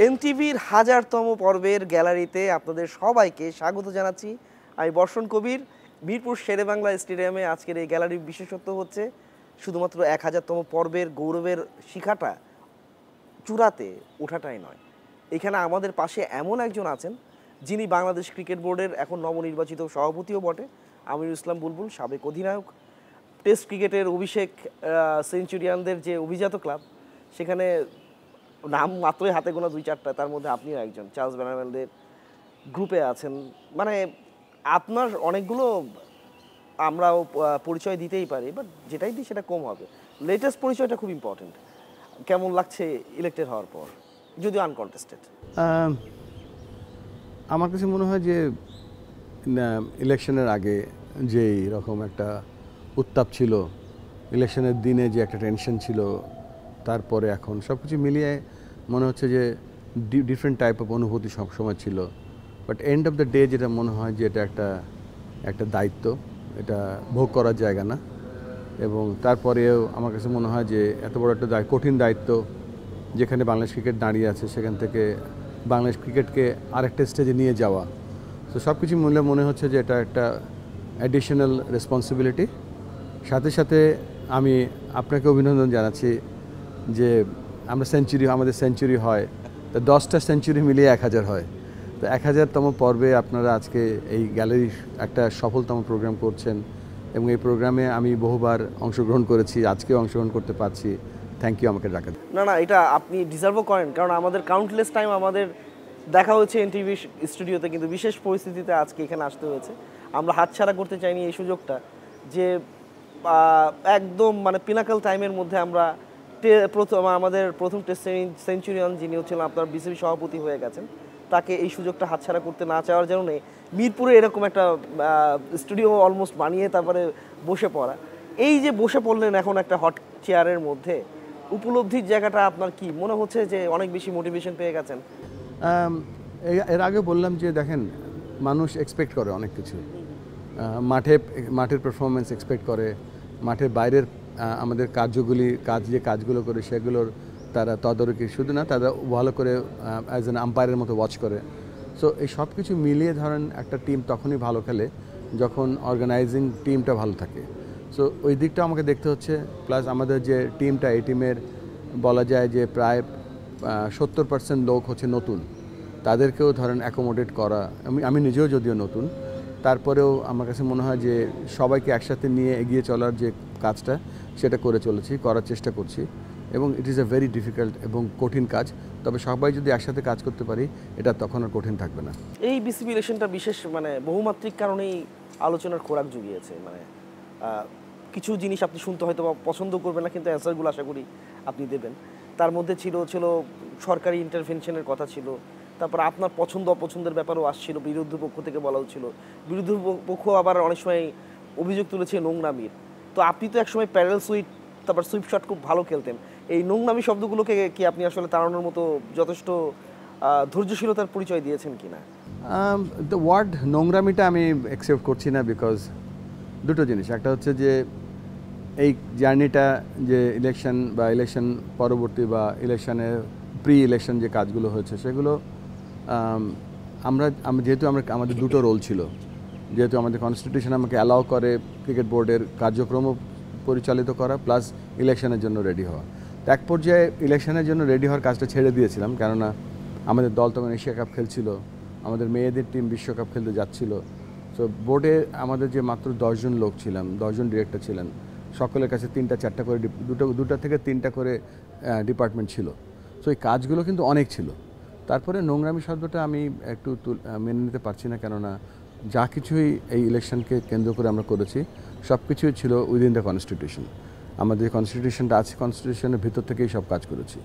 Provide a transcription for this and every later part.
এনটিভির হাজারতম পর্বের গ্যালারিতে আপনাদের সবাইকে স্বাগত জানাচ্ছি। আমি বর্ষণ কবির। মিরপুর শেরেবাংলা স্টেডিয়ামে আজকের এই গ্যালারির বিশেষত্ব হচ্ছে শুধুমাত্র 1000তম পর্বের গৌরবের শিখাটা চূড়াতে ওঠাটাই নয়, এখানে আমাদের পাশে এমন একজন আছেন যিনি বাংলাদেশ ক্রিকেট বোর্ডের এখন নবনির্বাচিত সভাপতিও বটে, আমিরুল ইসলাম বুলবুল, সাবেক অধিনায়ক। টেস্ট ক্রিকেটের অভিষেক সেঞ্চুরিয়ানদের যে অভিজাত ক্লাব, সেখানে নাম মাত্রই হাতে গোনা 2-4টা, তার মধ্যে আপনিও একজন। চার্লস ব্যানারম্যানদের গ্রুপে আছেন, মানে আপনার অনেকগুলো আমরাও পরিচয় দিতেই পারি, বাট যেটাই দিই সেটা কম হবে। লেটেস্ট পরিচয়টা খুব ইম্পর্টেন্ট। কেমন লাগছে ইলেক্টেড হওয়ার পর, যদিও আনকন্টেস্টেড? আমার কাছে মনে হয় যে ইলেকশনের আগে যেই রকম একটা উত্তাপ ছিল, ইলেকশনের দিনে যে একটা টেনশন ছিল, তারপরে এখন সব কিছু মিলিয়ে মনে হচ্ছে যে ডিফারেন্ট টাইপ অফ অনুভূতি সবসময় ছিল। But end of the day যেটা মনে হয় যে এটা একটা দায়িত্ব, এটা ভোগ করার জায়গা না। এবং তারপরেও আমার কাছে মনে হয় যে এত বড় একটা কঠিন দায়িত্ব, যেখানে বাংলাদেশ ক্রিকেট দাঁড়িয়ে আছে, সেখান থেকে বাংলাদেশ ক্রিকেটকে আরেকটা স্টেজে নিয়ে যাওয়া, তো সব কিছু মিলে মনে হচ্ছে যে এটা একটা অ্যাডিশনাল রেসপন্সিবিলিটি। সাথে সাথে আমি আপনাকে অভিনন্দন জানাচ্ছি যে আমাদের সেঞ্চুরি হয়, তো 10টা সেঞ্চুরি মিলিয়ে 1000 হয়। তো 1000তম পর্বে আপনারা আজকে এই গ্যালারির একটা সফলতম প্রোগ্রাম করছেন, এবং এই প্রোগ্রামে আমি বহুবার অংশগ্রহণ করেছি, আজকেও অংশগ্রহণ করতে পারছি। থ্যাংক ইউ আমাকে ডাকা। না, এটা আপনি ডিজার্ভও করেন, কারণ আমাদের কাউন্টলেস টাইম আমাদের দেখা হয়েছে এনটিভি স্টুডিওতে, কিন্তু বিশেষ পরিস্থিতিতে আজকে এখানে আসতে হয়েছে। আমরা হাতছাড়া করতে চাইনি এই সুযোগটা, যে একদম মানে পিনাকল টাইমের মধ্যে আমরা আমাদের প্রথম টেস্ট সেঞ্চুরিয়ান যিনি হচ্ছিলেন আপনার বিসিবি সভাপতি হয়ে গেছেন, তাকে এই সুযোগটা হাতছাড়া করতে না চাওয়ার জন্য মিরপুরে এরকম একটা স্টুডিও অলমোস্ট বানিয়ে তারপরে বসে পড়া। এই যে বসে পড়লেন এখন একটা হট চেয়ারের মধ্যে, উপলব্ধির জায়গাটা আপনার কি মনে হচ্ছে যে অনেক বেশি মোটিভেশন পেয়ে গেছেন? এর আগে বললাম যে দেখেন, মানুষ এক্সপেক্ট করে অনেক কিছু, মাঠের পারফরমেন্স এক্সপেক্ট করে, মাঠের বাইরের আমাদের যে কাজগুলো করে সেগুলোর তারা তদারকি শুধু না, তারা ভালো করে অ্যাজ অ্যান আম্পায়ারের মতো ওয়াচ করে। সো এই সব কিছু মিলিয়ে ধরেন একটা টিম তখনই ভালো খেলে যখন অর্গানাইজিং টিমটা ভালো থাকে। সো ওই দিকটা আমাকে দেখতে হচ্ছে। প্লাস আমাদের যে টিমটা, এই টিমের বলা যায় যে প্রায় 70% লোক হচ্ছে নতুন, তাদেরকেও ধরেন অ্যাকোমোডেট করা। আমি নিজেও যদিও নতুন, তারপরেও আমার কাছে মনে হয় যে সবাইকে একসাথে নিয়ে এগিয়ে চলার যে কাজটা, সেটা করার চেষ্টা করছি। এবং it is a very difficult এবং কঠিন কাজ, তবে সবাই যদি একসাথে কাজ করতে পারি, এটা তখন আর কঠিন থাকবে না। এই বিসিবি ইলেকশনটা বিশেষ মানে বহুমাত্রিক কারণেই আলোচনার খোরাক জুগিয়েছে। মানে কিছু জিনিস আপনি শুনতে হয়তো পছন্দ করবেন না, কিন্তু অ্যান্সারগুলো আশা করি আপনি দেবেন। তার মধ্যে ছিল সরকারি ইন্টারভেনশনের কথা ছিল, তারপর আপনার পছন্দ অপছন্দের ব্যাপারও আসছিল, বিরোধী পক্ষ থেকে বলা হচ্ছিল। বিরোধী পক্ষ আবার অনেক সময় অভিযোগ তুলেছে নোংরামির। তো আপনি তো একসময় প্যারেল সুইপ, তারপর সুইপ শট খুব ভালো খেলতেন। এই নোংরামি শব্দগুলোকে কি আপনি আসলে তাড়ানোর মতো যথেষ্ট ধৈর্যশীলতার পরিচয় দিয়েছেন কিনা? দ্য ওয়ার্ড নোংরামিটা আমি অ্যাকসেপ্ট করছি না, বিকজ দুটো জিনিস। একটা হচ্ছে যে এই জার্নিটা, যে ইলেকশন পরবর্তী বা ইলেকশনের প্রি ইলেকশন যে কাজগুলো হয়েছে, সেগুলো যেহেতু আমাদের দুটো রোল ছিল, যেহেতু আমাদের কনস্টিটিউশন আমাকে অ্যালাউ করে ক্রিকেট বোর্ডের কার্যক্রম পরিচালিত করা, প্লাস ইলেকশনের জন্য রেডি হওয়া। তো এক পর্যায়ে ইলেকশনের জন্য রেডি হওয়ার কাজটা ছেড়ে দিয়েছিলাম, কেননা আমাদের দল তখন এশিয়া কাপ খেলছিল, আমাদের মেয়েদের টিম বিশ্বকাপ খেলতে যাচ্ছিল। তো বোর্ডে আমাদের যে মাত্র 10 জন লোক ছিলাম, 10 জন ডিরেক্টর ছিলেন, সকলের কাছে 3-4টা করে দুটা থেকে 3টা করে ডিপার্টমেন্ট ছিল। সো এই কাজগুলো কিন্তু অনেক ছিল। তারপরে নোংরামি শব্দটা আমি একটু মেনে নিতে পারছি না, কেননা যা কিছুই এই ইলেকশনকে কেন্দ্র করে আমরা করেছি, সব কিছুই ছিল উইদিন দ্য কনস্টিটিউশন। আমাদের কনস্টিটিউশনটা আছে, কনস্টিটিউশনের ভিতর থেকেই সব কাজ করেছি।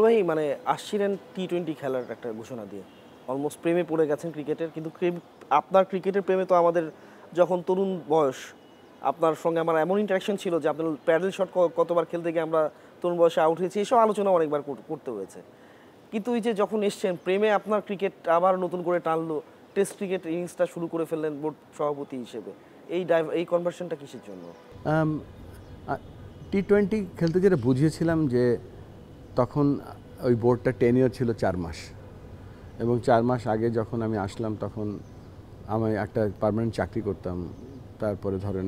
ভাই, মানে আসছিলেন টি-20 খেলার একটা ঘোষণা দিয়ে, অলমোস্ট প্রেমে পড়ে গেছেন ক্রিকেটের। কিন্তু আপনার ক্রিকেটের প্রেমে তো আমাদের যখন তরুণ বয়স, আপনার সঙ্গে আমার এমন ইন্টারাকশন ছিল যে আপনার প্যাডেল শট কতবার খেলতে গিয়ে আমরা তরুণ বয়সে আউট হয়েছি, এসব আলোচনা অনেকবার করতে হয়েছে। কিন্তু ওই যে যখন এসছেন প্রেমে, আপনার ক্রিকেট আবার নতুন করে টানলো, টেস্ট ক্রিকেট ইনিংসটা শুরু করে ফেললেন বোর্ড সভাপতি হিসেবে। এই কনভার্সনটা কিসের জন্য? টি-20 খেলতে যেটা বুঝিয়েছিলাম, যে তখন ওই বোর্ডটা টেনিওর ছিল 4 মাস, এবং 4 মাস আগে যখন আমি আসলাম তখন আমি একটা পার্মানেন্ট চাকরি করতাম। তারপরে ধরেন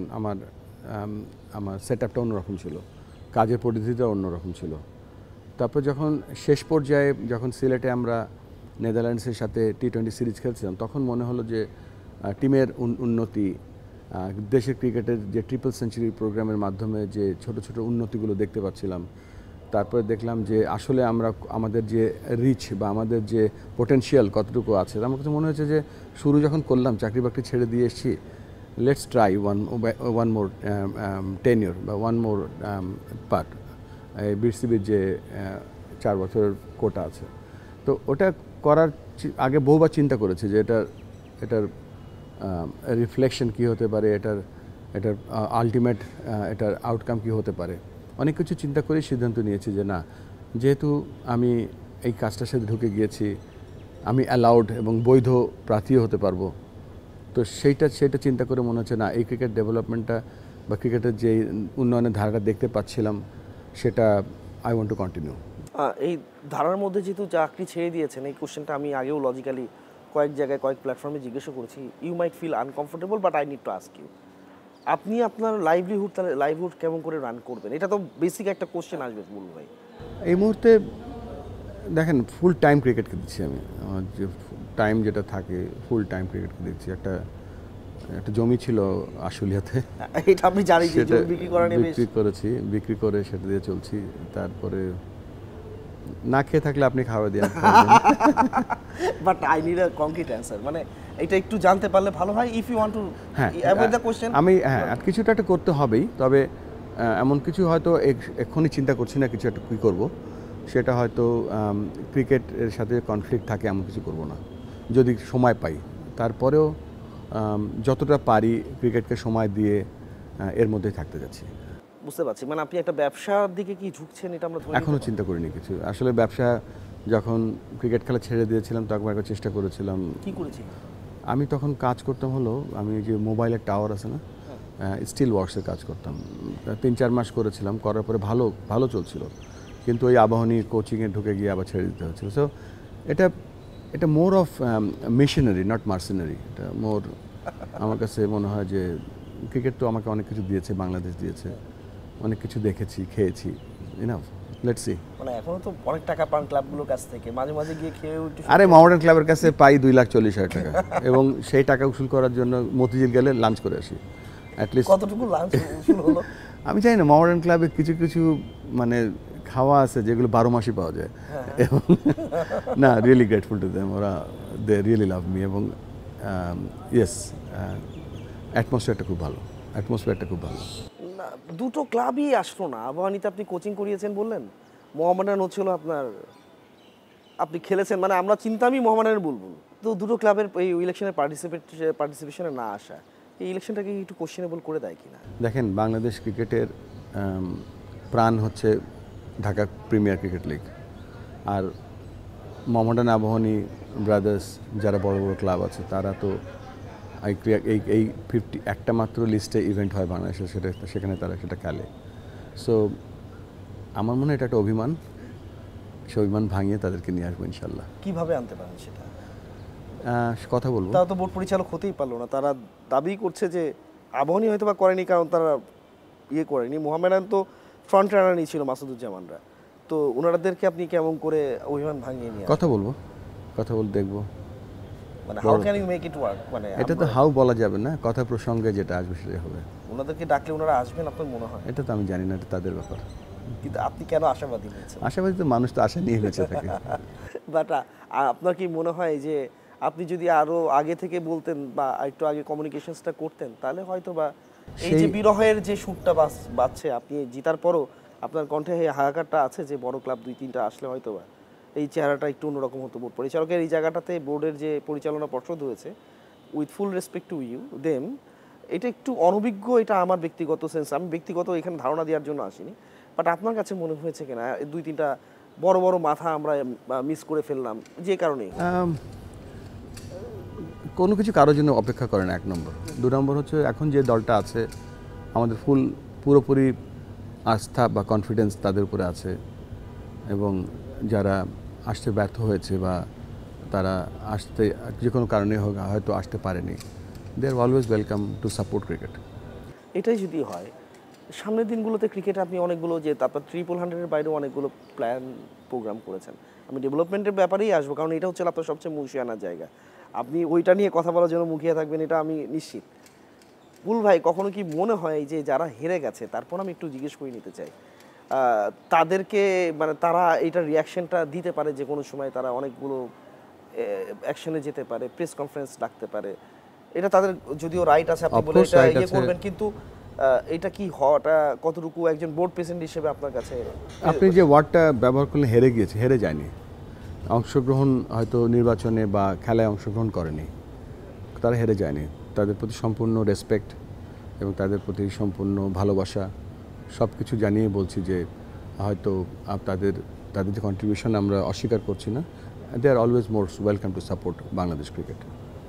আমার সেট আপটা অন্যরকম ছিল, কাজের পরিধিটা অন্যরকম ছিল। তারপর যখন শেষ পর্যায়ে যখন সিলেটে আমরা নেদারল্যান্ডসের সাথে T20 সিরিজ খেলছিলাম, তখন মনে হলো যে টিমের উন্নতি, দেশের ক্রিকেটের যে ট্রিপল সেঞ্চুরি প্রোগ্রামের মাধ্যমে যে ছোট ছোট উন্নতিগুলো দেখতে পাচ্ছিলাম, তারপরে দেখলাম যে আসলে আমাদের যে রিচ বা আমাদের যে পোটেনশিয়াল কতটুকু আছে। আমার কাছে মনে হয়েছে যে শুরু যখন করলাম, চাকরি বাকরি ছেড়ে দিয়ে এসেছি, let's try one more tenure বা ওয়ান মোর পার্ট, এই বিসিবির যে 4 বছরের কোটা আছে। তো ওটা করার আগে বহুবার চিন্তা করেছি যে এটার রিফ্লেকশন কী হতে পারে, এটার আলটিমেট এটার আউটকাম কী হতে পারে। অনেক কিছু চিন্তা করে সিদ্ধান্ত নিয়েছি যে না, যেহেতু আমি এই কাজটার সাথে ঢুকে গিয়েছি, আমি অ্যালাউড এবং বৈধ প্রার্থীও হতে পারবো। তো সেইটা চিন্তা করে মনে হচ্ছে না, এই ক্রিকেট ডেভেলপমেন্টটা বা ক্রিকেটের যে উন্নয়নের ধারাটা দেখতে পাচ্ছিলাম, সেটা আই ওয়ান্ট টু কন্টিনিউ। এই ধারার মধ্যে যেহেতু চাকরি ছেড়ে দিয়েছেন, এই কোশ্চেনটা আমি আগেও লজিক্যালি কয়েক জায়গায় কয়েক প্ল্যাটফর্মে জিজ্ঞাসা করেছি। You might feel uncomfortable, but I need to ask you, আপনি আপনার লাইভলিহুড কেমন করে রান করবেন? এটা তো বেসিক একটা কোশ্চেন আসবে বুলবুল ভাই। এই মুহূর্তে দেখেন, ফুল টাইম ক্রিকেটকে দিচ্ছি আমি। আমার যে টাইম যেটা থাকে, ফুল টাইম ক্রিকেটকে দিচ্ছি। একটা জমি ছিল আশুলিয়াতে, এটা আপনি জানেন যে জমি বিক্রি করা নিয়ে বিক্রি করেছি, বিক্রি করে সেটা দিয়ে চলছি। তারপরে না খেয়ে থাকলে আপনি খাওয়া দিয়ে but I need a concrete answer, মানে এটা একটু জানতে পারলে ভালো হয়। If you want to avoid the question, আমি আর কিছুটা একটা করতে হবেই। তবে এমন কিছু হয়তো এক্ষুনি চিন্তা করছি না কিছু একটা কী করবো, সেটা হয়তো ক্রিকেটের সাথে কনফ্লিক্ট থাকে এমন কিছু করব না, যদি সময় পাই। তারপরেও যতটা পারি ক্রিকেটকে সময় দিয়ে এর মধ্যেই থাকতে যাচ্ছি। বুঝতে পারছি, মানে আপনি একটা ব্যবসার দিকে কি ঝুঁকছেন, এটা আমরা এখনও চিন্তা করিনি কিছু। আসলে ব্যবসা যখন ক্রিকেট খেলা ছেড়ে দিয়েছিলাম তখন একবার চেষ্টা করেছিলাম। কি করেছি? আমি তখন কাজ করতাম হলো, আমি যে মোবাইলের টাওয়ার আছে না, স্টিল ওয়ার্কসের কাজ করতাম। 3-4 মাস করেছিলাম, করার পরে ভালো চলছিল, কিন্তু ওই আবাহনী কোচিংয়ে ঢুকে গিয়ে আবার ছেড়ে দিতে হচ্ছিল। সো এটা more of missionary, not mercenary. এটা মোর, আমার কাছে মনে হয় যে ক্রিকেট তো আমাকে অনেক কিছু দিয়েছে, বাংলাদেশ দিয়েছে, অনেক কিছু দেখেছি, খেয়েছি। Enough, let's see. মানে এখনো তো অনেক টাকা পান ক্লাবগুলোর কাছ থেকে, মাঝে মাঝে গিয়ে খেয়ে উঠে। আরে মোহামেডান ক্লাবের কাছে পাই 2,40,000 টাকা, এবং সেই টাকা উসুল করার জন্য মতিঝিল গেলে লাঞ্চ করে আসি। অ্যাটলিস্ট কতটুকু লাঞ্চ উসুল হলো আমি জানি না। মোহামেডান ক্লাবে কিছু মানে খাওয়া আছে যেগুলো 12 মাসই পাওয়া যায়। এবং না, রিয়েলি গ্রেটফুল টু দেম, ওরা দে রিয়েলি লাভ মি। এবং ইয়েস, অ্যাটমসফিয়ারটা খুব ভালো, না, দুটো ক্লাবই আসলো না। আবাহনীতে আপনি কোচিং করিয়েছেন বললেন, মোহামেডান হচ্ছিল আপনার, আপনি খেলেছেন, মানে আমরা চিন্তামই মোহামেডানের বুলবুল। তো দুটো ক্লাবের এই ইলেকশনের পার্টিসিপেশনে না আসা, এই ইলেকশনটাকে একটু কোশ্চেনেবল করে দেয় কিনা? দেখেন, বাংলাদেশ ক্রিকেটের প্রাণ হচ্ছে ঢাকা প্রিমিয়ার ক্রিকেট লিগ। আর মোহামেডান, আবাহনী, ব্রাদার্স, যারা বড় বড় ক্লাব আছে, তারা তো এই 50 একটা মাত্র লিস্টে ইভেন্ট হয় বাংলাদেশে, সেখানে তারা সেটা খেলে। সো আমার মনে হয় এটা একটা অভিমান, সে অভিমান ভাঙিয়ে তাদেরকে নিয়ে আসবো ইনশাল্লাহ। কিভাবে আনতে পারেন সেটা কথা বলবো। তারা তো বোর্ড পরিচালক হতেই পারলো না। তারা দাবি করছে যে আবাহনী হয়তো বা করেনি, কারণ তারা করেনি। মোহামেডান তো ফ্রন্ট রানারই ছিল, মাসুদুজ্জামানরা। তো ওনাদেরকে আপনি কেমন করে অভিমান ভাঙিয়ে নিয়ে কথা বলবো দেখবো, মানে how can you make it work? মানে এটা তো হাউ বলা যাবে না, কথা প্রসঙ্গে যেটা আসবে সেটাই হবে। ওনাদেরকে ডাকলে ওনারা আসবেন আপনার মনে হয়? এটা তো আমি জানি না, এটা তাদের ব্যাপার। কিন্তু আপনি কেন আশাবাদী হয়েছেন? আশাবাদী তো মানুষ তো আশা নিয়ে বেঁচে থাকে। বাট আপনার কি মনে হয় যে আপনি যদি আরো আগে থেকে বলতেন বা একটু আগে কমিউনিকেশনসটা করতেন, তাহলে হয়তো বা এই যে বিরহের যে সুরটা বাজছে, আপনি জিতার পরও আপনার কণ্ঠে এই হাহাকারটা আছে যে বড় ক্লাব 2-3টা আসলে হয়তো বা এই চেহারাটা একটু অন্যরকম হতো বোর্ড পরিচালকের। এই জায়গাটাতে বোর্ডের যে পরিচালনা পর্ষদ হয়েছে, with full respect to you them, এটা একটু অনভিজ্ঞ। এটা আমার ব্যক্তিগত সেন্স, আমি ব্যক্তিগত এখানে ধারণা দেওয়ার জন্য আসিনি। বাট আপনার কাছে মনে হয়েছে কিনা 2-3টা বড় বড় মাথা আমরা মিস করে ফেললাম যে কারণে? কোনো কিছু কারোর জন্য অপেক্ষা করে না, 1 নম্বর। 2 নম্বর হচ্ছে, এখন যে দলটা আছে আমাদের পুরোপুরি আস্থা বা কনফিডেন্স তাদের উপরে আছে। এবং যারা আসতে ব্যর্থ হয়েছে বা তারা আসতে যে কোনো কারণে হোক হয়তো আসতে পারেনি, they are always welcome to support cricket. এটাই যদি হয়, সামনের দিনগুলোতে ক্রিকেটে আপনি অনেকগুলো, যে তারপর 300-এর বাইরেও অনেকগুলো প্ল্যান প্রোগ্রাম করেছেন। আমি ডেভেলপমেন্টের ব্যাপারেই আসবো, কারণ এটা হচ্ছে আপনার সবচেয়ে মুখিয়ে আনার জায়গা। আপনি ওইটা নিয়ে কথা বলার জন্য মুখিয়ে থাকবেন, এটা আমি নিশ্চিত। পুল ভাই, কখনো কি মনে হয় যে যারা হেরে গেছে, তারপর আমি একটু জিজ্ঞেস করে নিতে চাই, তাদেরকে মানে তারা এইটার রিয়াকশনটা দিতে পারে, যে কোনো সময় তারা অনেকগুলো অ্যাকশনে যেতে পারে, প্রেস কনফারেন্স ডাকতে পারে, এটা তাদের যদিও রাইট আছে, আপনি বলে এটা ইয়ে করবেন, কিন্তু এটা কি হওয়াটা কতটুকু একজন বোর্ড প্রেসিডেন্ট হিসেবে আপনার কাছে? আপনি যে ওয়ার্ডটা ব্যবহার করলেন হেরে গিয়েছে, হেরে যায়নি, অংশগ্রহণ হয়তো নির্বাচনে বা খেলায় অংশগ্রহণ করেনি, তারা হেরে যায়নি। তাদের প্রতি সম্পূর্ণ রেসপেক্ট এবং তাদের প্রতি সম্পূর্ণ ভালোবাসা সব কিছু জানিয়ে বলছি যে হয়তো তাদের তাদের যে কন্ট্রিবিউশন আমরা অস্বীকার করছি না। They are always most welcome to support Bangladesh cricket.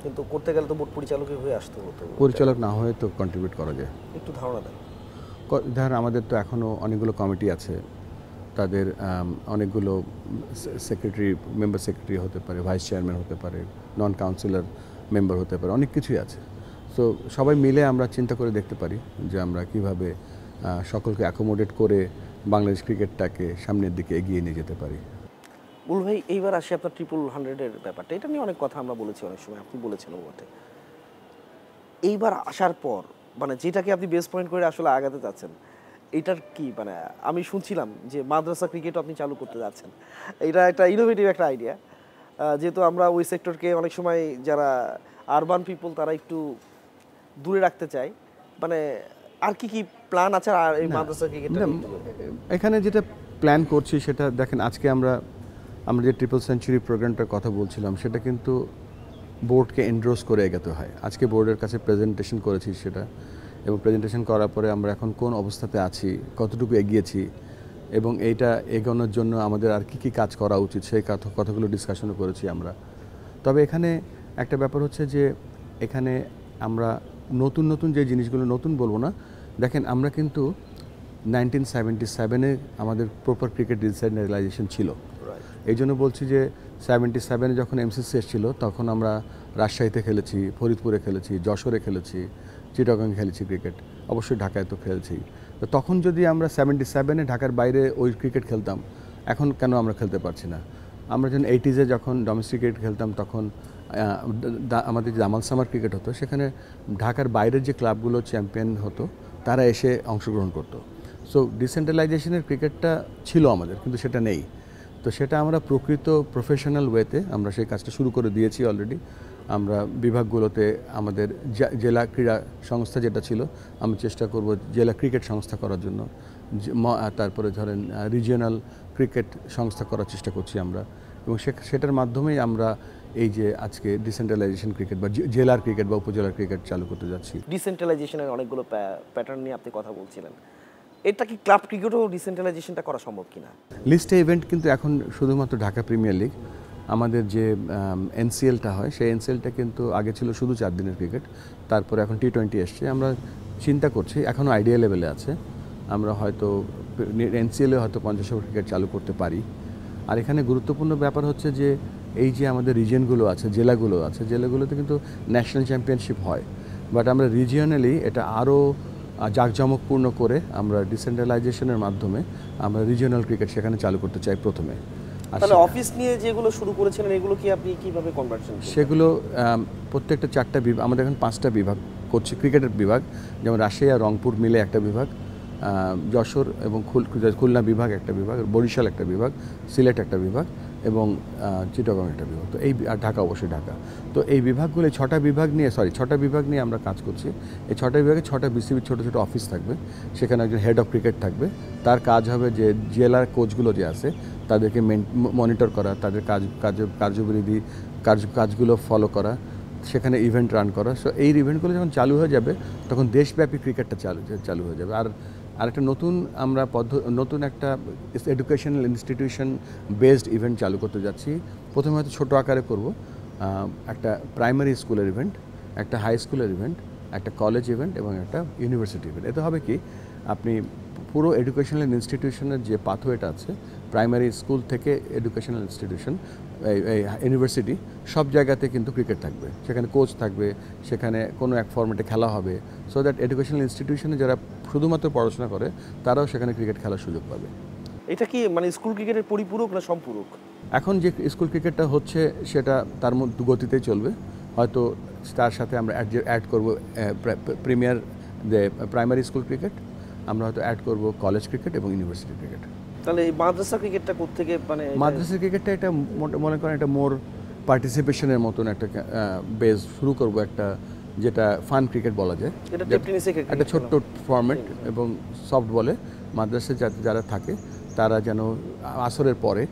কিন্তু করতে গেলে তো বোর্ড পরিচালকই হয়ে আসতে হতো। পরিচালক না হয়ে তো কন্ট্রিবিউট করা যায়। একটু ধারণা দেন। ধর আমাদের তো এখনও অনেকগুলো কমিটি আছে, তাদের অনেকগুলো সেক্রেটারি, মেম্বার সেক্রেটারি হতে পারে, ভাইস চেয়ারম্যান হতে পারে, নন কাউন্সিলর মেম্বার হতে পারে, অনেক কিছুই আছে। সো সবাই মিলে আমরা চিন্তা করে দেখতে পারি যে আমরা কিভাবে সকলকে অ্যাকোমোডেট করে বাংলাদেশ ক্রিকেটটাকে সামনের দিকে এগিয়ে নিয়ে যেতে পারি। বুল ভাই, এইবার আসি আপনার 300-এর ব্যাপারটা। এটা নিয়ে অনেক কথা আমরা বলেছি, অনেক সময় আপনি বলেছেন বটে। এইবার আসার পর মানে যেটাকে আপনি বেস পয়েন্ট করে আসলে আগাতে যাচ্ছেন, এটার কি মানে আমি শুনছিলাম যে মাদ্রাসা ক্রিকেটও আপনি চালু করতে যাচ্ছেন। এটা একটা ইনোভেটিভ একটা আইডিয়া, যেহেতু আমরা ওই সেক্টরকে অনেক সময় যারা আরবান পিপল তারা একটু দূরে রাখতে চাই। মানে আর কি কি প্ল্যান আছে আর এই মাদ্রাসা ক্রিকেটটা? এখানে যেটা প্ল্যান করছি সেটা দেখেন, আজকে আমরা যে ট্রিপল সেঞ্চুরি প্রোগ্রামটার কথা বলছিলাম সেটা কিন্তু বোর্ডকে এন্ডোর্স করে এগোতে হয়। আজকে বোর্ডের কাছে প্রেজেন্টেশন করেছি সেটা, এবং প্রেজেন্টেশন করার পরে আমরা এখন কোন অবস্থাতে আছি, কতটুকু এগিয়েছি এবং এইটা এগোনোর জন্য আমাদের আর কি কাজ করা উচিত সেই কথাগুলো ডিসকাশনও করেছি আমরা। তবে এখানে একটা ব্যাপার হচ্ছে যে এখানে আমরা নতুন নতুন যে জিনিসগুলো, নতুন বলবো না, দেখেন আমরা কিন্তু 1977-এ আমাদের প্রপার ক্রিকেট ডিসেন্ট্রালাইজেশন ছিল। এই জন্য বলছি যে 77-এ যখন এমসিসি এসেছিল তখন আমরা রাজশাহীতে খেলেছি, ফরিদপুরে খেলেছি, যশোরে খেলেছি, চিটাগংয়ে খেলেছি ক্রিকেট, অবশ্যই ঢাকায় তো খেলেছি। তো তখন যদি আমরা 77-এ ঢাকার বাইরে ওই ক্রিকেট খেলতাম, এখন কেন আমরা খেলতে পারছি না? আমরা যখন 80s-এ যখন ডোমেস্টিক ক্রিকেট খেলতাম তখন আমাদের যে দামাল সামার ক্রিকেট হতো, সেখানে ঢাকার বাইরের যে ক্লাবগুলো চ্যাম্পিয়ন হতো তারা এসে অংশগ্রহণ করতো। সো ডিসেন্ট্রালাইজেশনের ক্রিকেটটা ছিল আমাদের, কিন্তু সেটা নেই। তো সেটা আমরা প্রকৃত প্রফেশনাল ওয়েতে আমরা সেই কাজটা শুরু করে দিয়েছি অলরেডি। আমরা বিভাগগুলোতে আমাদের জেলা ক্রীড়া সংস্থা যেটা ছিল, আমি চেষ্টা করব জেলা ক্রিকেট সংস্থা করার জন্য। তারপরে ধরেন রিজিয়নাল ক্রিকেট সংস্থা করার চেষ্টা করছি আমরা, এবং সেটার মাধ্যমেই আমরা এই যে আজকে ডিসেন্ট্রালাইজেশন ক্রিকেট বা জেলার ক্রিকেট বা উপজেলার ক্রিকেট চালু করতে যাচ্ছি। ডিসেন্ট্রালাইজেশনের অনেকগুলো প্যাটার্ন নিয়ে আপনি কথা বলছিলেন, এটা কি ক্লাব ক্রিকেটও ডিসেন্ট্রালাইজেশনটা করা সম্ভব কিনা? লিস্টে ইভেন্ট কিন্তু এখন শুধুমাত্র ঢাকা প্রিমিয়ার লিগ, আমাদের যে এনসিএলটা হয় সেই এনসিএলটা কিন্তু আগে ছিল শুধু 4 দিনের ক্রিকেট, তারপরে এখন T20 এসছে। আমরা চিন্তা করছি, এখনও আইডিয়া লেভেলে আছে, আমরা হয়তো এনসিএলে হয়তো 50 ওভার ক্রিকেট চালু করতে পারি। আর এখানে গুরুত্বপূর্ণ ব্যাপার হচ্ছে যে এই যে আমাদের রিজিয়নগুলো আছে, জেলাগুলো আছে, জেলাগুলোতে কিন্তু ন্যাশনাল চ্যাম্পিয়নশিপ হয়, বাট আমরা রিজিয়নালি এটা আরও জাঁকজমকপূর্ণ করে আমরা ডিসেন্ট্রালাইজেশনের মাধ্যমে আমরা রিজিয়নাল ক্রিকেট সেখানে চালু করতে চাই প্রথমে। তাহলে অফিস নিয়ে যেগুলো শুরু করেছিলেন এগুলো কি আপনি কিভাবে কনভার্সন? সেগুলো প্রত্যেকটা 4টা বিভাগ, আমাদের এখন 5টা বিভাগ করছি ক্রিকেটের বিভাগ, যেমন রাজশাহী আর রংপুর মিলে একটা বিভাগ, যশোর এবং খুলনা বিভাগ একটা বিভাগ, বরিশাল একটা বিভাগ, সিলেট একটা বিভাগ এবং চিটাগং একটা বিভাগ। তো এই আর ঢাকা, অবশ্যই ঢাকা। তো এই বিভাগগুলো 6টা বিভাগ নিয়ে আমরা কাজ করছি। এই 6টা বিভাগে 6টা বিসিবির ছোটো ছোটো অফিস থাকবে, সেখানে একজন হেড অফ ক্রিকেট থাকবে। তার কাজ হবে যে জেলার কোচগুলো যে আছে তাদেরকে মনিটর করা, তাদের কার্যবিধি কাজগুলো ফলো করা, সেখানে ইভেন্ট রান করা। সো এই ইভেন্টগুলো যখন চালু হয়ে যাবে তখন দেশব্যাপী ক্রিকেটটা চালু হয়ে যাবে। আর একটা নতুন একটা এডুকেশনাল ইনস্টিটিউশন বেসড ইভেন্ট চালু করতে যাচ্ছি। প্রথমে হয়তো ছোটো আকারে করব, একটা প্রাইমারি স্কুলের ইভেন্ট, একটা হাই স্কুলের ইভেন্ট, একটা কলেজ ইভেন্ট এবং একটা ইউনিভার্সিটি ইভেন্ট। এতে হবে কি, আপনি পুরো এডুকেশনাল ইনস্টিটিউশনের যে পাথওয়েটা আছে প্রাইমারি স্কুল থেকে এডুকেশনাল ইনস্টিটিউশন, এই ইউনিভার্সিটি, সব জায়গাতে কিন্তু ক্রিকেট থাকবে। সেখানে কোচ থাকবে, সেখানে কোনো এক ফরম্যাটে খেলা হবে, সো দ্যাট এডুকেশনাল ইনস্টিটিউশনে যারা শুধুমাত্র পড়াশোনা করে তারাও সেখানে ক্রিকেট খেলার সুযোগ পাবে। এটা কি মানে স্কুল ক্রিকেটের পরিপূরক না সম্পূরক? এখন যে স্কুল ক্রিকেটটা হচ্ছে সেটা তার মধ্যে গতিতেই চলবে। হয়তো তার সাথে আমরা অ্যাড করব প্রিমিয়ার প্রাইমারি স্কুল ক্রিকেট, আমরা হয়তো অ্যাড করব কলেজ ক্রিকেট এবং ইউনিভার্সিটি ক্রিকেট। তাহলে এই মাদ্রাসা ক্রিকেটটা কোত্থেকে মানে মাদ্রাসা ক্রিকেটটা এটা মনে করেন এটা মোর পার্টিসিপেশনের মতন একটা বেস শুরু করব, একটা যেটা ফান ক্রিকেট বলা যায়, এটা টেপ টেনিসের ক্রিকেট, একটা ছোট্ট ফরম্যাট এবং সফট বলে মাদ্রাসায় যারা থাকে তারা যেন আসরের পরে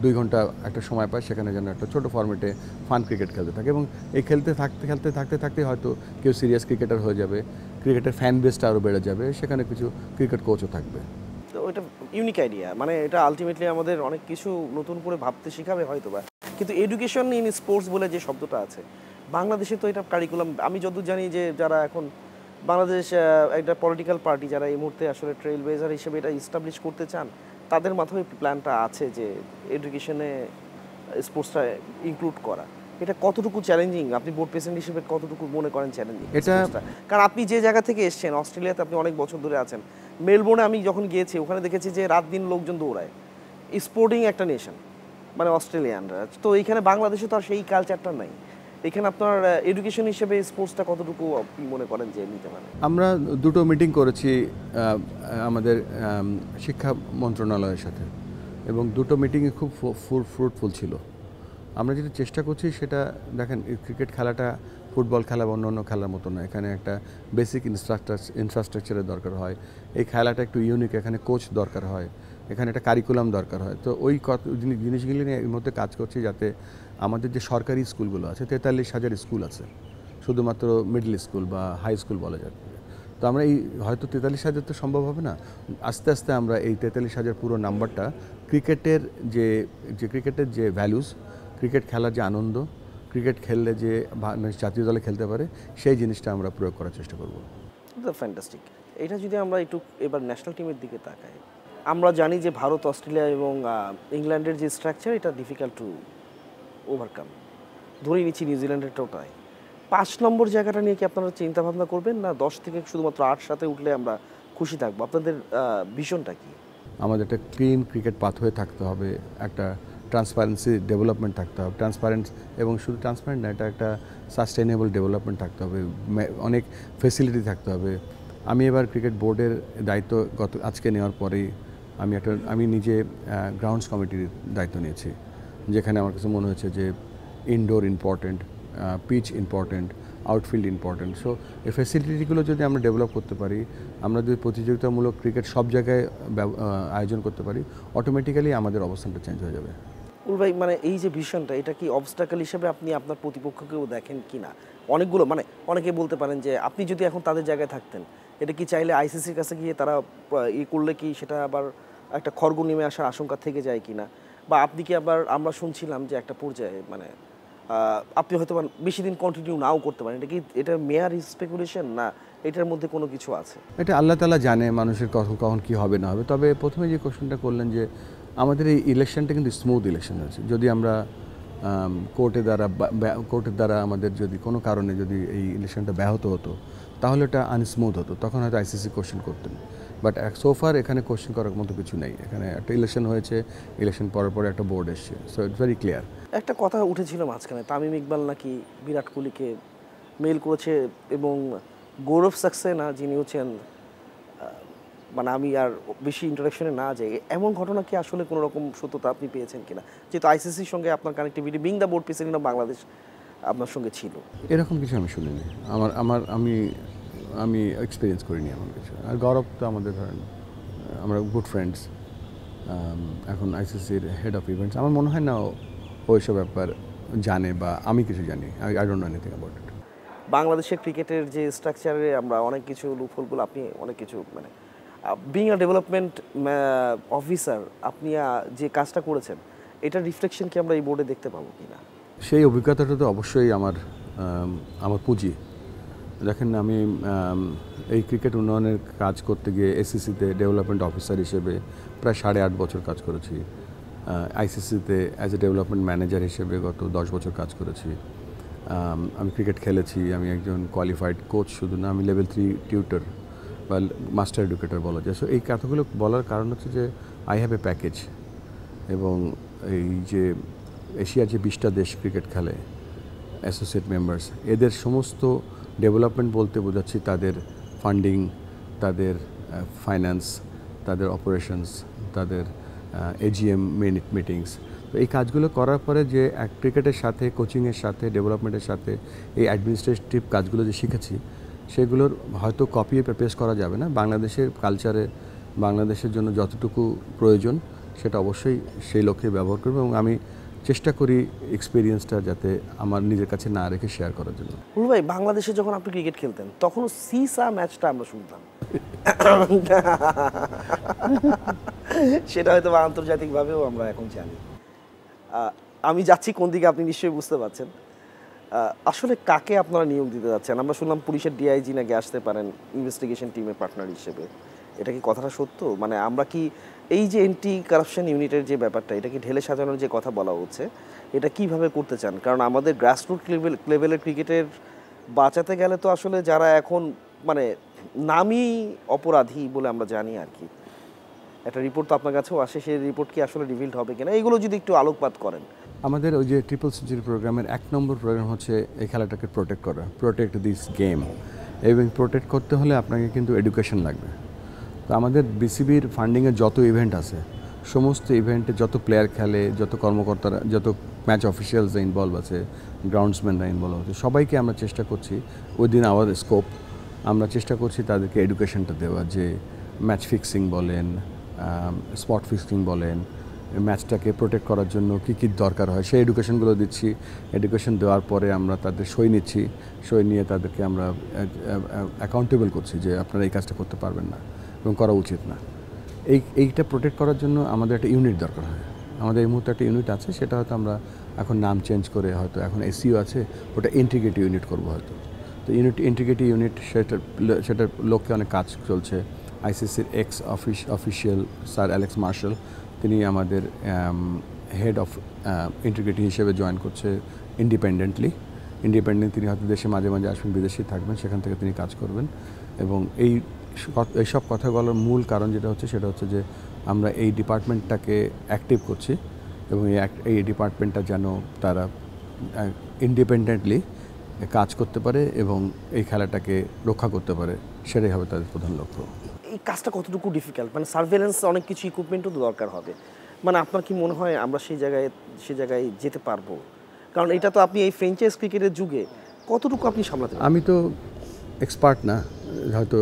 2 ঘন্টা একটা সময় পায়, সেখানে যেন একটা ছোটো ফরম্যাটে ফান ক্রিকেট খেলতে থাকে এবং এই খেলতে থাকতে হয়তো কেউ সিরিয়াস ক্রিকেটার হয়ে যাবে, ক্রিকেটের ফ্যান বেসটা আরও বেড়ে যাবে, সেখানে কিছু ক্রিকেট কোচও থাকবে। তো এটা ইউনিক আইডিয়া, মানে এটা আলটিমেটলি আমাদের অনেক কিছু নতুন করে ভাবতে শেখাবে হয়তো বা। কিন্তু এডুকেশন ইন স্পোর্টস বলে যে শব্দটা আছে বাংলাদেশে, তো এটা কারিকুলাম আমি যতদূর জানি যে যারা এখন বাংলাদেশ একটা পলিটিক্যাল পার্টি যারা এই মুহূর্তে আসলে ট্রেল ব্লেজার হিসেবে এটা ইস্টাবলিশ করতে চান, তাদের মাথায় প্ল্যানটা আছে যে এডুকেশনে স্পোর্টসটা ইনক্লুড করা। এটা কতটুকু চ্যালেঞ্জিং, আপনি বোর্ড প্রেসিডেন্ট হিসেবে কতটুকু মনে করেন চ্যালেঞ্জিং এটা? কারণ আপনি যে জায়গা থেকে এসেছেন, অস্ট্রেলিয়াতে আপনি অনেক বছর ধরে আছেন, মেলবোর্নে আমি যখন গিয়েছি ওখানে দেখেছি যে রাত দিন লোকজন দৌড়ায়, স্পোর্টিং একটা নেশন মানে অস্ট্রেলিয়ানরা। তো এইখানে বাংলাদেশে তো আর সেই কালচারটা নাই। এখানে আপনার এডুকেশন হিসেবে স্পোর্টসটা কতটুকু আপনি মনে করেন যে নিতে পারেন? আমরা 2টো মিটিং করেছি আমাদের শিক্ষা মন্ত্রণালয়ের সাথে এবং 2টো মিটিংয়ে খুব ফ্রুটফুল ছিল। আমরা যেটা চেষ্টা করছি সেটা দেখেন, ক্রিকেট খেলাটা ফুটবল খেলা বা অন্য খেলার মতো না, এখানে একটা বেসিক ইনফ্রাস্ট্রাকচারের দরকার হয়। এই খেলাটা একটু ইউনিক, এখানে কোচ দরকার হয়, এখানে একটা কারিকুলাম দরকার হয়। তো ওই জিনিসগুলি নিয়ে এর মধ্যে কাজ করছি যাতে আমাদের যে সরকারি স্কুলগুলো আছে, 43,000 স্কুল আছে, শুধুমাত্র মিডল স্কুল বা হাই স্কুল বলা যায়। তো আমরা এই হয়তো 43,000 তো সম্ভব হবে না, আস্তে আস্তে আমরা এই 43,000 পুরো নাম্বারটা ক্রিকেটের ক্রিকেটের যে ভ্যালুস, ক্রিকেট খেলার যে আনন্দ, ক্রিকেট খেললে যে জাতীয় দলে খেলতে পারে, সেই জিনিসটা আমরা প্রয়োগ করার চেষ্টা করব। ফ্যান্টাস্টিক। এটা যদি আমরা একটু এবার ন্যাশনাল টিমের দিকে তাকাই, আমরা জানি যে ভারত, অস্ট্রেলিয়া এবং ইংল্যান্ডের যে স্ট্রাকচার এটা ডিফিকাল্ট টু ওভারকাম। ধরে নিচ্ছি নিউজিল্যান্ডেরটাও তাই। 5 নম্বর জায়গাটা নিয়ে কি আপনারা চিন্তা ভাবনা করবেন, না 10 থেকে শুধুমাত্র 8 সাথে উঠলে আমরা খুশি থাকবো? আপনাদের ভিশনটা কি? আমাদের একটা ক্লিন ক্রিকেট পাথওয়ে থাকতে হবে, একটা ট্রান্সপারেন্সি ডেভেলপমেন্ট থাকতে হবে, ট্রান্সপারেন্ট এবং শুধু ট্রান্সপারেন্ট না, এটা একটা সাস্টেনেবল ডেভেলপমেন্ট থাকতে হবে, অনেক ফেসিলিটি থাকতে হবে। আমি এবার ক্রিকেট বোর্ডের দায়িত্ব আজকে নেওয়ার পরেই আমি নিজে গ্রাউন্ডস কমিটির দায়িত্ব নিয়েছি, যেখানে আমার কাছে মনে হয়েছে যে indoor important, pitch important, outfield important. So এই ফ্যাসিলিটিগুলো যদি আমরা ডেভেলপ করতে পারি, আমরা যদি প্রতিযোগিতামূলক ক্রিকেট সব জায়গায় আয়োজন করতে পারি, অটোমেটিক্যালি আমাদের অবস্থানটা চেঞ্জ হয়ে যাবে। উল ভাই, মানে এই যে ভিশনটা, এটা কি অবস্টাকল হিসেবে আপনি আপনার প্রতিপক্ষকেও দেখেন কি না? অনেকগুলো মানে অনেকে বলতে পারেন যে আপনি যদি এখন তাদের জায়গায় থাকতেন, এটা কি চাইলে আইসিসির কাছে গিয়ে তারা করলে কি সেটা আবার একটা খড়গ নেমে আসার আশঙ্কা থেকে যায় কি না? বা আপনি কি আবার, আমরা শুনছিলাম যে একটা পর্যায়ে মানে আপনি হয়তো বেশি দিন কন্টিনিউ নাও করতে পারেন, এটা কি এটা মেয়ার স্পেকুলেশন না এটার মধ্যে কোনো কিছু আছে? এটা আল্লাহ তাআলা জানে মানুষের কখন কী হবে না হবে। তবে প্রথমে যে কোশ্চেনটা করলেন যে আমাদের এই ইলেকশনটা কিন্তু স্মুথ ইলেকশন হয়েছে। যদি আমরা কোর্টের দ্বারা আমাদের যদি কোনো কারণে যদি এই ইলেকশনটা ব্যাহত হতো, তাহলে এটা আনস্মুথ হতো, তখন হয়তো আইসিসি কোশ্চেন করতেন। বাট সোফার এখানে কোশ্চেন করার মতো কিছু নেই। এখানে একটা ইলেকশন হয়েছে, ইলেকশন পরে পরে একটা বোর্ড এসছে, সো ইটস ভেরি ক্লিয়ার। একটা কথা উঠেছিল মাঝখানে, তামিম ইকবাল নাকি বিরাট কোহলিকে মেল করেছে এবং গৌরব সাক্সেনা যিনি হচ্ছেন, মানে আমি আর বেশি ইন্টারাকশনে না যাই, এমন ঘটনা কি আসলে কোনো রকম সত্যতা আপনি পেয়েছেন কিনা? যেহেতু আইসিসির সঙ্গে আপনার connectivity, being the board president of Bangladesh, আপনার সঙ্গে ছিল। এরকম কিছু আমি শুনিনি, আমি এক্সপিরিয়েন্স করিনি এমন কিছু। আর গৌরব তো আমাদের ধরেন আমরা গুড ফ্রেন্ডস, এখন আইসিসির হেড অফ ইভেন্টস। আমার মনে হয় না ওইসব ব্যাপার জানে বা আমি কিছু জানি। I don't know anything about it. বাংলাদেশের ক্রিকেটের যে স্ট্রাকচারে আমরা অনেক কিছু লুপহোলগুলো, আপনি অনেক কিছু মানে বিং আ ডেভেলপমেন্ট অফিসার, আপনি যে কাজটা করেছেন, এটার রিফ্লেকশন কি আমরা এই বোর্ডে দেখতে পাবো কিনা? সেই অভিজ্ঞতাটা তো অবশ্যই আমার পুঁজি। দেখেন আমি এই ক্রিকেট উন্নয়নের কাজ করতে গিয়ে এসিসিতে ডেভেলপমেন্ট অফিসার হিসেবে প্রায় 8.5 বছর কাজ করেছি। আইসিসিতে অ্যাজ এ ডেভেলপমেন্ট ম্যানেজার হিসেবে গত 10 বছর কাজ করেছি। আমি ক্রিকেট খেলেছি, আমি একজন কোয়ালিফাইড কোচ শুধু না, আমি লেভেল 3 টিউটর বা মাস্টার এডুকেটর বলা যায়। সো এই কথাগুলো বলার কারণ হচ্ছে যে আই হ্যাভ এ প্যাকেজ, এবং এই যে এশিয়ার যে 20টা দেশ ক্রিকেট খেলে অ্যাসোসিয়েট মেম্বার্স, এদের সমস্ত ডেভেলপমেন্ট বলতে বোঝাচ্ছি তাদের ফান্ডিং, তাদের ফাইন্যান্স, তাদের অপারেশনস, তাদের এজিএম মিটিংস। তো এই কাজগুলো করার পরে যে ক্রিকেটের সাথে, কোচিংয়ের সাথে, ডেভেলপমেন্টের সাথে এই অ্যাডমিনিস্ট্রেটিভ কাজগুলো যে শিখেছি, সেগুলোর হয়তো কপি পেস্ট করা যাবে না। বাংলাদেশের কালচারে বাংলাদেশের জন্য যতটুকু প্রয়োজন সেটা অবশ্যই সেই লক্ষ্যে ব্যবহার করব, এবং আমি চেষ্টা করি এক্সপিরিয়েন্সটা যাতে আমার নিজের কাছে না রেখে শেয়ার করার জন্য। রুল ভাই, বাংলাদেশে যখন আপনি ক্রিকেট খেলতেন তখনও সিসা ম্যাচটা আমরা শুনতাম, সেটা হয়তো আন্তর্জাতিকভাবেও আমরা এখন জানি। আমি যাচ্ছি কোন দিকে আপনি নিশ্চয়ই বুঝতে পারছেন। আসলে কাকে আপনারা নিয়োগ দিতে যাচ্ছেন? আমরা শুনলাম পুলিশের ডিআইজি নাকি আসতে পারেন ইনভেস্টিগেশন টিমের পার্টনার হিসেবে। এটা কি কথাটা সত্য? মানে আমরা কি এই যে এন্টি কারাপশন ইউনিটের যে ব্যাপারটা, এটা কি ঢেলে সাজানোর যে কথা বলা হচ্ছে, এটা কিভাবে করতে চান? কারণ আমাদের গ্রাসরুট লেভেলের ক্রিকেটের বাঁচাতে গেলে তো আসলে যারা এখন মানে নামই অপরাধী বলে আমরা জানি আর কি, একটা রিপোর্ট তো আপনার কাছেও আসে, সেই রিপোর্ট কি আসলে রিভিলড হবে কিনা, এগুলো যদি একটু আলোকপাত করেন। আমাদের ওই যে ট্রিপল সেঞ্চুরি প্রোগ্রামের 1 নম্বর প্রোগ্রাম হচ্ছে এই খেলাটাকে প্রোটেক্ট করা, প্রোটেক্ট দিস গেম। এবং প্রোটেক্ট করতে হলে আপনাকে কিন্তু এডুকেশন লাগবে। তো আমাদের বিসিবির ফান্ডিংয়ের যত ইভেন্ট আছে, সমস্ত ইভেন্টে যত প্লেয়ার খেলে, যত কর্মকর্তারা, যত ম্যাচ অফিসিয়ালসরা ইনভলভ আছে, গ্রাউন্ডসম্যানরা ইনভলভ আছে, সবাইকে আমরা চেষ্টা করছি উইদিন আওয়ার স্কোপ, আমরা চেষ্টা করছি তাদেরকে এডুকেশনটা দেওয়া, যে ম্যাচ ফিক্সিং বলেন, স্পট ফিক্সিং বলেন, ম্যাচটাকে প্রোটেক্ট করার জন্য কী কী দরকার হয় সেই এডুকেশনগুলো দিচ্ছি। এডুকেশন দেওয়ার পরে আমরা তাদের সই নিচ্ছি, সই নিয়ে তাদেরকে আমরা অ্যাকাউন্টেবল করছি যে আপনারা এই কাজটা করতে পারবেন না এবং করা উচিত না। এইটা প্রোটেক্ট করার জন্য আমাদের একটা ইউনিট দরকার হয়। আমাদের এই মুহূর্তে একটা ইউনিট আছে, সেটা হয়তো আমরা এখন নাম চেঞ্জ করে, হয়তো এখন এসিও আছে, ওটা ইন্টিগ্রেটিভ ইউনিট করবো হয়তো। তো ইন্টিগ্রেটিভ ইউনিট সেটার লক্ষ্যে অনেক কাজ চলছে। আইসিসির x official sir Alex martial, তিনি আমাদের হেড অফ ইন্টিগ্রিটি হিসেবে জয়েন করছে ইন্ডিপেন্ডেন্ট, তিনি হয়তো দেশে মাঝে মাঝে আসবেন, বিদেশে থাকবেন, সেখান থেকে তিনি কাজ করবেন। এবং এইসব কথা বলার মূল কারণ যেটা হচ্ছে, সেটা হচ্ছে যে আমরা এই ডিপার্টমেন্টটাকে অ্যাক্টিভ করছি, এবং এই ডিপার্টমেন্টটা যেন তারা ইন্ডিপেন্ডেন্টলি কাজ করতে পারে এবং এই খেলাটাকে রক্ষা করতে পারে, সেটাই হবে তাদের প্রধান লক্ষ্য। এই কাজটা কতটুকু ডিফিকাল্ট? মানে সার্ভেলেন্স, অনেক কিছু ইকুইপমেন্টও তো দরকার হবে। মানে আপনার কি মনে হয় আমরা সেই জায়গায় যেতে পারবো? কারণ এটা তো আপনি এই ফ্র্যাঞ্চাইজ ক্রিকেটের যুগে কতটুকু আপনি সামলাতে পারবেন? আমি তো এক্সপার্ট না, হয়তো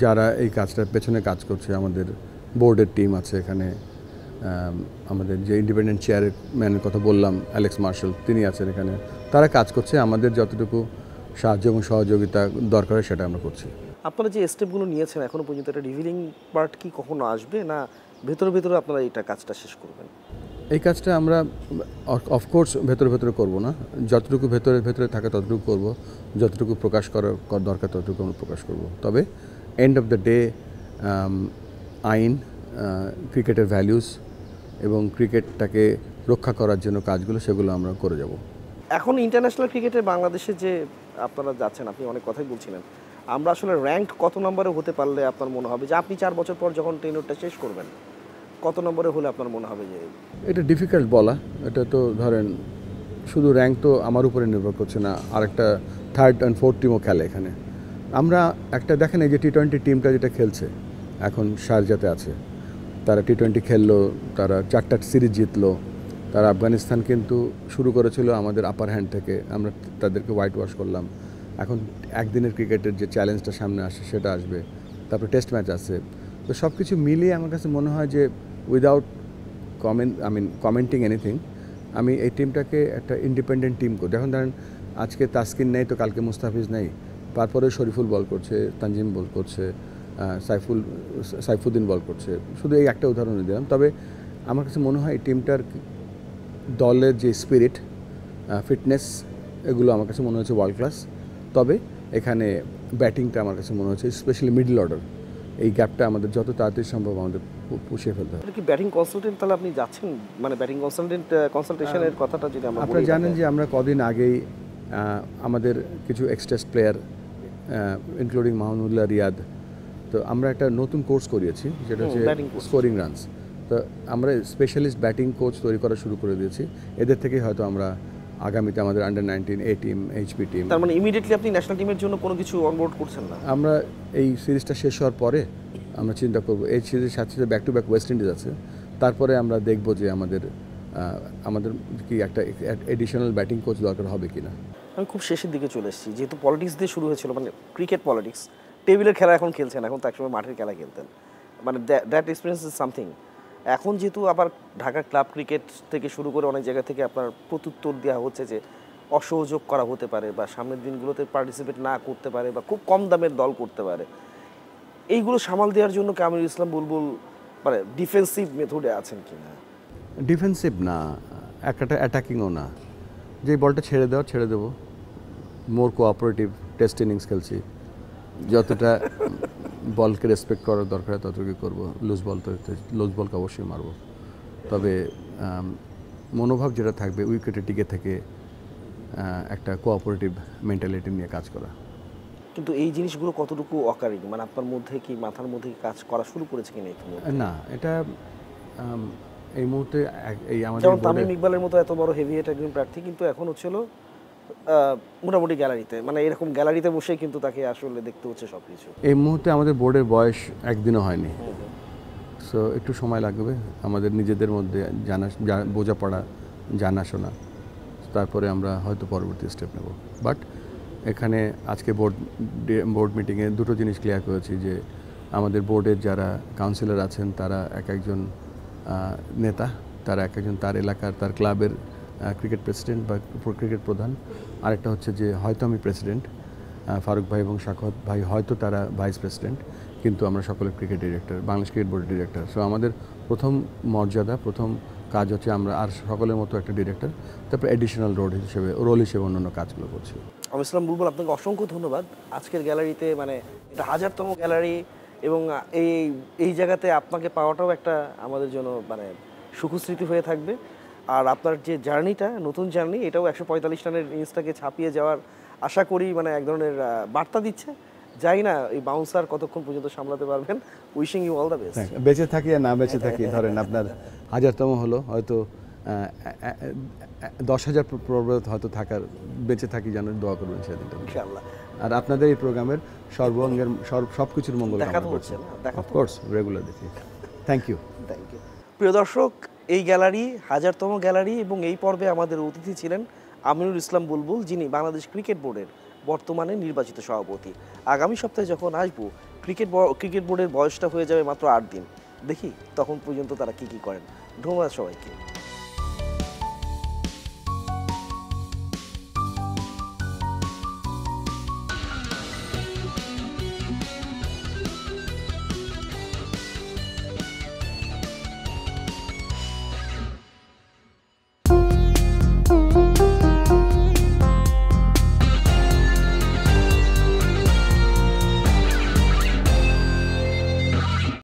যারা এই কাজটার পেছনে কাজ করছে, আমাদের বোর্ডের টিম আছে এখানে, আমাদের যে ইন্ডিপেন্ডেন্ট চেয়ারম্যানের কথা বললাম অ্যালেক্স মার্শাল, তিনি আছেন এখানে, তারা কাজ করছে। আমাদের যতটুকু সাহায্য এবং সহযোগিতা দরকার হয় সেটা আমরা করছি। আপনারা যে স্টেপগুলো নিয়েছেন এখনো পর্যন্ত, একটা রিভিলিং পার্ট কি কখনো আসবে, না ভেতরে ভেতরে আপনারা এটা কাজটা শেষ করবেন? এই কাজটা আমরা অফকোর্স ভেতরে করব না, যতটুকু ভেতরে থাকে ততটুকু করব, যতটুকু প্রকাশ করার দরকার ততটুকু আমরা প্রকাশ করব। তবে এন্ড অফ দ্য ডে আইন, ক্রিকেটের ভ্যালিউস এবং ক্রিকেটটাকে রক্ষা করার জন্য কাজগুলো, সেগুলো আমরা করে যাব। এখন ইন্টারন্যাশনাল ক্রিকেটে বাংলাদেশে যে আপনারা যাচ্ছেন, আপনি অনেক কথাই বলছিলেন, আমরা আসলে র্যাঙ্কড কত নম্বরে হতে পারলে আপনার মনে হবে যে আপনি 4 বছর পর যখন টেনিউরটা শেষ করবেন, কত নম্বরে হলে আপনার মনে হবে যে? এটা ডিফিকাল্ট বলা। এটা তো ধরেন শুধু র্যাঙ্ক তো আমার উপরে নির্ভর করছে না, আরেকটা 3rd and 4th টিমও খেলে এখানে। আমরা একটা দেখেন, এই যে টি-20 টিমটা যেটা খেলছে এখন শারজাতে আছে, তারা টি-20 খেললো, তারা 4টা সিরিজ জিতলো। তারা আফগানিস্তান কিন্তু শুরু করেছিল আমাদের আপার হ্যান্ড থেকে, আমরা তাদেরকে হোয়াইট ওয়াশ করলাম। এখন একদিনের ক্রিকেটের যে চ্যালেঞ্জটা সামনে আসে সেটা আসবে, তারপরে টেস্ট ম্যাচ আছে। তো সব কিছু মিলিয়ে আমার কাছে মনে হয় যে উইদাউট কমেন্টিং এনিথিং, আমি এই টিমটাকে একটা ইন্ডিপেন্ডেন্ট টিম করি। এখন ধরেন আজকে তাসকিন নেই তো কালকে মুস্তাফিজ নেই, তারপরে শরীফুল বল করছে, তানজিম বল করছে, সাইফুদ্দিন বল করছে, শুধু এই একটা উদাহরণ দিলাম। তবে আমার কাছে মনে হয় এই টিমটার দলের যে স্পিরিট, ফিটনেস, এগুলো আমার কাছে মনে হচ্ছে ওয়ার্ল্ড ক্লাস। তবে এখানে ব্যাটিংটা আমার কাছে মনে হচ্ছে স্পেশালি মিডল অর্ডার, এই গ্যাপটা আমাদের যত তাড়াতাড়ি সম্ভব আমাদের পুষিয়ে ফেলতে হবে। এটা কি ব্যাটিং কনসালটেন্ট তাহলে আপনি যাচ্ছেন, মানে ব্যাটিং কনসালটেশনের কথাটা যদি আমরা আপনারা জানেন যে আমরা কদিন আগেই আমাদের কিছু এক্সটেস্ট প্লেয়ার ইনক্লুডিং মাহমুদুল্লাহ রিয়াদ, তো আমরা একটা নতুন কোর্স করিয়েছি যেটা হচ্ছে স্কোরিং রানস। তো আমরা স্পেশালিস্ট ব্যাটিং কোচ তৈরি করা শুরু করে দিয়েছি। এদের থেকেই হয়তো আমরা আগামীতে আমাদের আন্ডার-19 এ টিম, এইচপি টিম, তার মানে ইমিডিয়েটলি আপনি ন্যাশনাল টিমের জন্য কোনো কিছু অনবোর্ড করছেন না? আমরা এই সিরিজটা শেষ হওয়ার পরে আমরা চিন্তা করব। এই সিরিজের সাথে সাথে back to back West Indies আছে, তারপরে আমরা দেখব যে আমাদের কি একটা এডিশনাল ব্যাটিং কোচ দরকার হবে কিনা। আমি খুব শেষের দিকে চলে এসেছি, যেহেতু পলিটিক্স দিয়ে শুরু হয়েছিল, মানে ক্রিকেট পলিটিক্স, টেবিলের খেলা এখন খেলছেন, এখন তো একসময় মাঠের খেলা খেলতেন, মানে দ্যাট এক্সপিরিয়েন্স ইজ সামথিং। এখন যেহেতু আবার ঢাকা ক্লাব ক্রিকেট থেকে শুরু করে অনেক জায়গা থেকে আপনার প্রত্যুত্তর দেওয়া হচ্ছে যে অসহযোগ করা হতে পারে বা সামনের দিনগুলোতে পার্টিসিপেট না করতে পারে বা খুব কম দামের দল করতে পারে, এইগুলো সামাল দেওয়ার জন্য কামরুল ইসলাম বুলবুল মানে ডিফেন্সিভ মেথডে আছেন কিনা? ডিফেন্সিভ না, একটা অ্যাটাকিংও না, যে বলটা ছেড়ে দেবো, মোর কোঅপারেটিভ টেস্ট ইনিংস খেলছি, যতটা বলকে রেসপেক্ট করার দরকার ততটুকু করবো। লুজ বলকে অবশ্যই মারবো, তবে মনোভাব যেটা থাকবে উইকেটে টিকে থেকে একটা কোঅপারেটিভ মেন্টালিটি নিয়ে কাজ করা। কিন্তু এই জিনিসগুলো কতটুকু অকারিং, মানে আপনার মধ্যে কি মাথার মধ্যে কি কাজ করা শুরু করেছে কিনা? না, এটা এই মুহূর্তে এই আমাদের যেমন তামিম ইকবালের মতো এত বড় হেভিওয়েট একজন প্রার্থী, কিন্তু এখন হচ্ছিল মোটামুটি গ্যালারিতে, মানে এরকম গ্যালারিতে বসে কিন্তু তাকে আসলে দেখতে হচ্ছে সব কিছু। এই মুহূর্তে আমাদের বোর্ডের বয়স একদিনও হয়নি, সো একটু সময় লাগবে আমাদের নিজেদের মধ্যে বোঝাপড়া, জানাশোনা, তারপরে আমরা হয়তো পরবর্তী স্টেপ নেব। বাট এখানে আজকে বোর্ড মিটিংয়ে দুটো জিনিস ক্লিয়ার করেছি যে আমাদের বোর্ডের যারা কাউন্সিলর আছেন তারা একজন নেতা, তারা একজন তার এলাকার তার ক্লাবের ক্রিকেট প্রেসিডেন্ট বা ক্রিকেট প্রধান, আরেকটা হচ্ছে যে হয়তো আমি প্রেসিডেন্ট, ফারুক ভাই এবং শাকত ভাই হয়তো তারা ভাইস প্রেসিডেন্ট, কিন্তু আমরা সকলে ক্রিকেট ডিরেক্টর, বাংলাদেশ ক্রিকেট বোর্ডের ডিরেক্টর। সো আমাদের প্রথম মর্যাদা, প্রথম কাজ হচ্ছে আমরা আর সকলের মতো একটা ডিরেক্টর, তারপর এডিশনাল রোল হিসেবে অন্যান্য কাজগুলো করছি। আমি ইসলাম বুলবুল, আপনাকে অসংখ্য ধন্যবাদ। আজকের গ্যালারিতে মানে এটা 1000তম গ্যালারি, এবং এই জায়গাতে আপনাকে পাওয়াটাও একটা আমাদের জন্য মানে সুখস্মৃতি হয়ে থাকবে। আর আপনার যে জার্নিটা, নতুন জার্নি, এটাও 145 রানের ইনিংসটাকে ছাপিয়ে যাওয়ার আশা করি মানে এক ধরনের বার্তা দিচ্ছে। যাই না এই বাউন্সার কতক্ষণ পর্যন্ত সামলাতে পারবেন। Wishing you all the best. বেঁচে থাকি আর না বেঁচে থাকি, ধরেন আপনার 1000তম হলো, হয়তো 10,000 পর্বত হয়তো থাকার, বেঁচে থাকি যেন দোয়া করবেন সেদিনটা ইনশাআল্লাহ। আর আপনাদের এই প্রোগ্রামের সর্বাঙ্গের সব কিছুর মঙ্গল কামনা করছি। অফকোর্স রেগুলার দেখি। Thank you. প্রিয় দর্শক, এই গ্যালারি 1000তম গ্যালারি, এবং এই পর্বে আমাদের অতিথি ছিলেন আমিনুল ইসলাম বুলবুল, যিনি বাংলাদেশ ক্রিকেট বোর্ডের বর্তমানে নির্বাচিত সভাপতি। আগামী সপ্তাহে যখন আসবো, ক্রিকেট বোর্ডের বয়সটা হয়ে যাবে মাত্র 8 দিন। দেখি তখন পর্যন্ত তারা কি করেন। ধন্যবাদ সবাইকে।